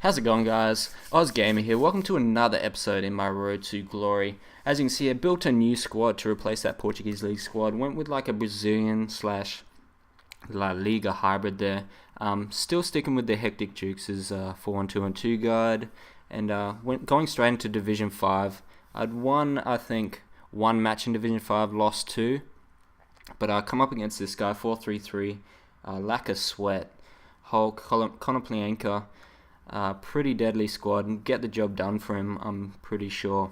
How's it going, guys? OzGamer here. Welcome to another episode in my road to glory. As you can see, I built a new squad to replace that Portuguese League squad. Went with like a Brazilian slash La Liga hybrid there. Still sticking with the Hectic Dukes' 4-1-2-1-2 guide, and going straight into Division 5. I'd won, I think, one match in Division 5, lost two, but I come up against this guy, 4-3-3, lack of sweat, Hulk, Konoplyanka. Pretty deadly squad and get the job done for him, I'm pretty sure.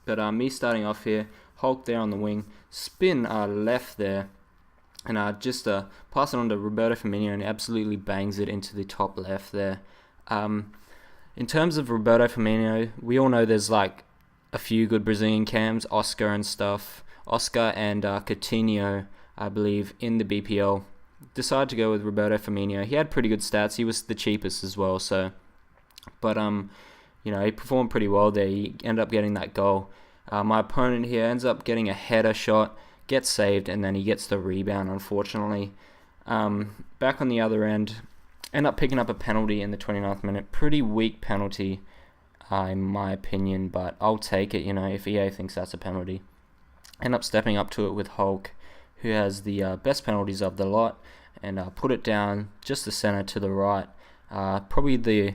But me starting off here, Hulk there on the wing, spin left there, and just pass it on to Roberto Firmino, and he absolutely bangs it into the top left there. In terms of Roberto Firmino, we all know there's like a few good Brazilian cams, Oscar and stuff. Oscar and Coutinho, I believe, in the BPL. Decided to go with Roberto Firmino. He had pretty good stats. He was the cheapest as well, so... But, he performed pretty well there. He ended up getting that goal. My opponent here ends up getting a header shot, gets saved, and then he gets the rebound, unfortunately. Back on the other end, end up picking up a penalty in the 29th minute. Pretty weak penalty, in my opinion, but I'll take it, if EA thinks that's a penalty. End up stepping up to it with Hulk, who has the best penalties of the lot, and put it down just the center to the right. Probably the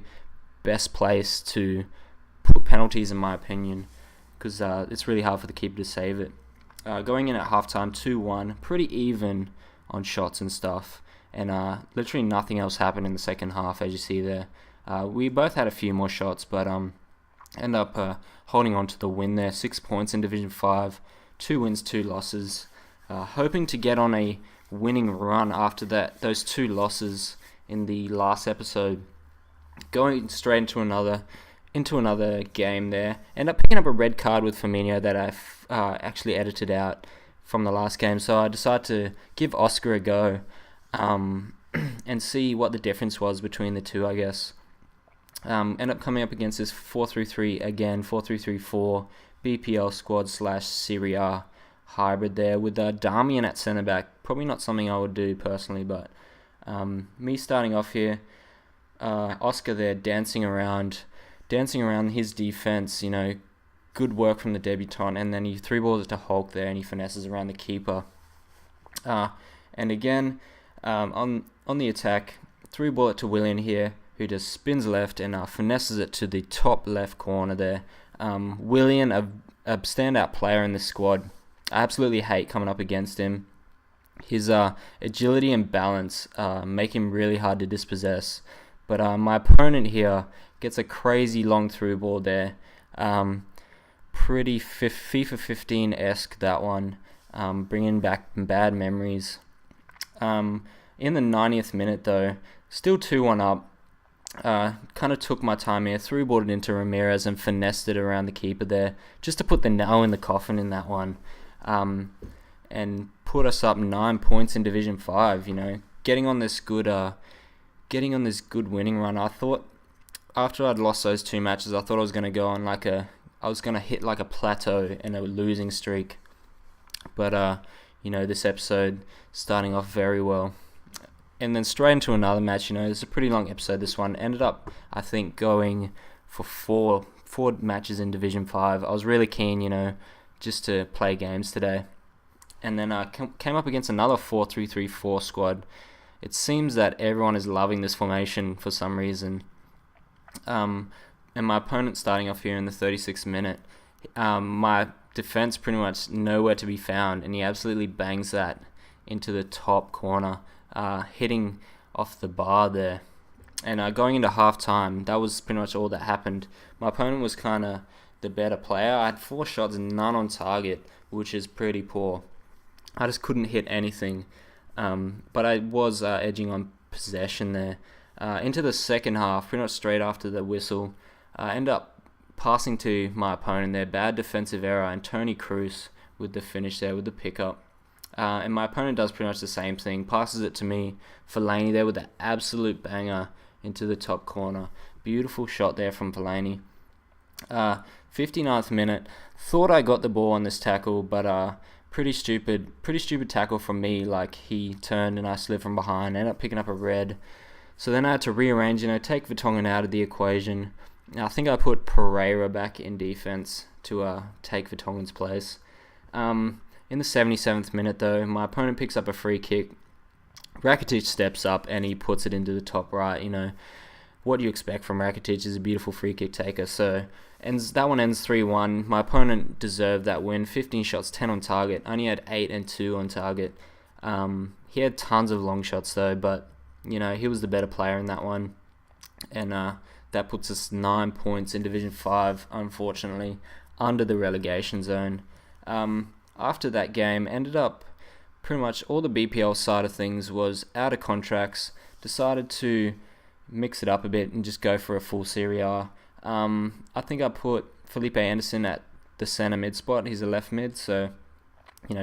best place to put penalties, in my opinion, because it's really hard for the keeper to save it. Going in at halftime, 2-1, pretty even on shots and stuff, and literally nothing else happened in the second half, as you see there. We both had a few more shots, but end up holding on to the win there. 6 points in Division 5, 2 wins, 2 losses. Hoping to get on a winning run after those 2 losses in the last episode. Going straight into another game there. End up picking up a red card with Firmino that I've actually edited out from the last game. So I decided to give Oscar a go and see what the difference was between the two, I guess. End up coming up against this 4-3-3 again, 4-3-3-4 BPL squad / Serie A hybrid there with Damian at centre back. Probably not something I would do personally, but me starting off here. Oscar there dancing around his defense, good work from the debutant, and then he 3-balls it to Hulk there, and he finesses around the keeper. And again, on the attack, 3-ball it to Willian here, who just spins left and finesses it to the top left corner there. Willian, a standout player in this squad. I absolutely hate coming up against him. His agility and balance make him really hard to dispossess. But my opponent here gets a crazy long through ball there. Pretty FIFA 15-esque, that one. Bringing back bad memories. In the 90th minute, though, still 2-1 up. Kind of took my time here. Through-balled it into Ramirez and finessed it around the keeper there. Just to put the nail in the coffin in that one. And put us up 9 points in Division 5, Getting on this good winning run. I thought after I'd lost those 2 matches, I thought I was going to go on I was going to hit like a plateau and a losing streak. But, this episode starting off very well. And then straight into another match, it's a pretty long episode, this one. Ended up, I think, going for four matches in Division 5. I was really keen, just to play games today. And then I came up against another 4-3-3-4 squad. It seems that everyone is loving this formation for some reason. And my opponent starting off here in the 36th minute. My defense pretty much nowhere to be found, and he absolutely bangs that into the top corner, hitting off the bar there. And going into half-time, that was pretty much all that happened. My opponent was kind of the better player. I had 4 shots, none on target, which is pretty poor. I just couldn't hit anything. But I was edging on possession there. Into the second half, pretty much straight after the whistle, I end up passing to my opponent there. Bad defensive error, and Tony Cruz with the finish there, with the pickup. And my opponent does pretty much the same thing. Passes it to me, Fellaini there with an absolute banger into the top corner. Beautiful shot there from Fellaini. 59th minute. Thought I got the ball on this tackle, but pretty stupid tackle from me. Like, he turned and I slid from behind. Ended up picking up a red. So then I had to rearrange, take Vertonghen out of the equation. I think I put Pereira back in defense to take Vertonghen's place. In the 77th minute, though, my opponent picks up a free kick. Rakitic steps up and he puts it into the top right. What you expect from Rakitic is a beautiful free kick taker. So that one ends 3-1. My opponent deserved that win. 15 shots, 10 on target. Only had 8 and 2 on target. He had tons of long shots though, but he was the better player in that one. And that puts us 9 points in Division 5, unfortunately, under the relegation zone. After that game, ended up pretty much all the BPL side of things was out of contracts. Decided to mix it up a bit and just go for a full Serie A. I think I put Felipe Anderson at the centre mid spot. He's a left mid, so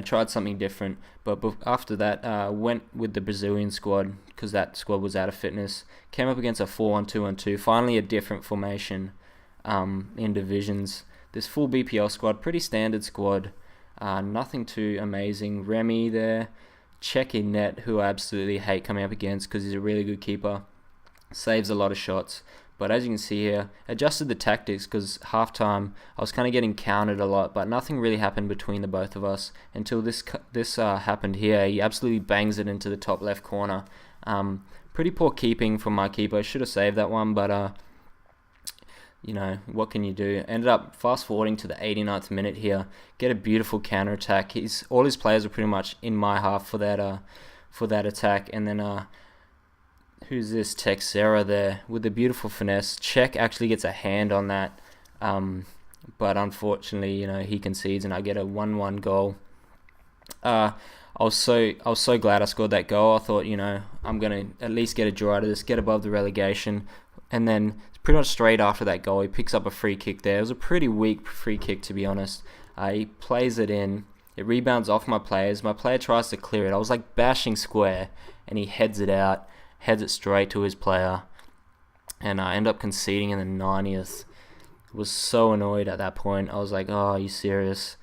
tried something different. But after that, went with the Brazilian squad because that squad was out of fitness. Came up against a 4-1-2-1-2. Finally, a different formation in divisions. This full BPL squad, pretty standard squad. Nothing too amazing. Remy there, Czech in net, who I absolutely hate coming up against because he's a really good keeper. Saves a lot of shots. But as you can see here, adjusted the tactics because halftime I was kind of getting countered a lot, but nothing really happened between the both of us until this happened here. He absolutely bangs it into the top left corner. Pretty poor keeping from my keeper. Should have saved that one, but what can you do? Ended up fast forwarding to the 89th minute here. Get a beautiful counter attack. All his players were pretty much in my half for that attack, and then who's this? Texera there with the beautiful finesse. Czech actually gets a hand on that, but unfortunately, he concedes, and I get a 1-1 goal. I was so glad I scored that goal. I thought, I'm gonna at least get a draw out of this, get above the relegation, and then pretty much straight after that goal, he picks up a free kick there. It was a pretty weak free kick, to be honest. He plays it in. It rebounds off my players. My player tries to clear it. I was like bashing square, and he heads it out. Heads it straight to his player, and I end up conceding in the 90th. Was so annoyed at that point. I was like, "Oh, are you serious?"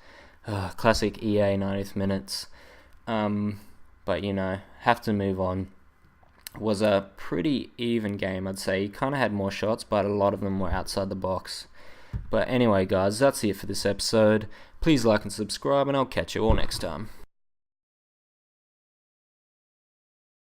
Classic EA 90th minutes. But have to move on. Was a pretty even game, I'd say. He kind of had more shots, but a lot of them were outside the box. But anyway, guys, that's it for this episode. Please like and subscribe, and I'll catch you all next time.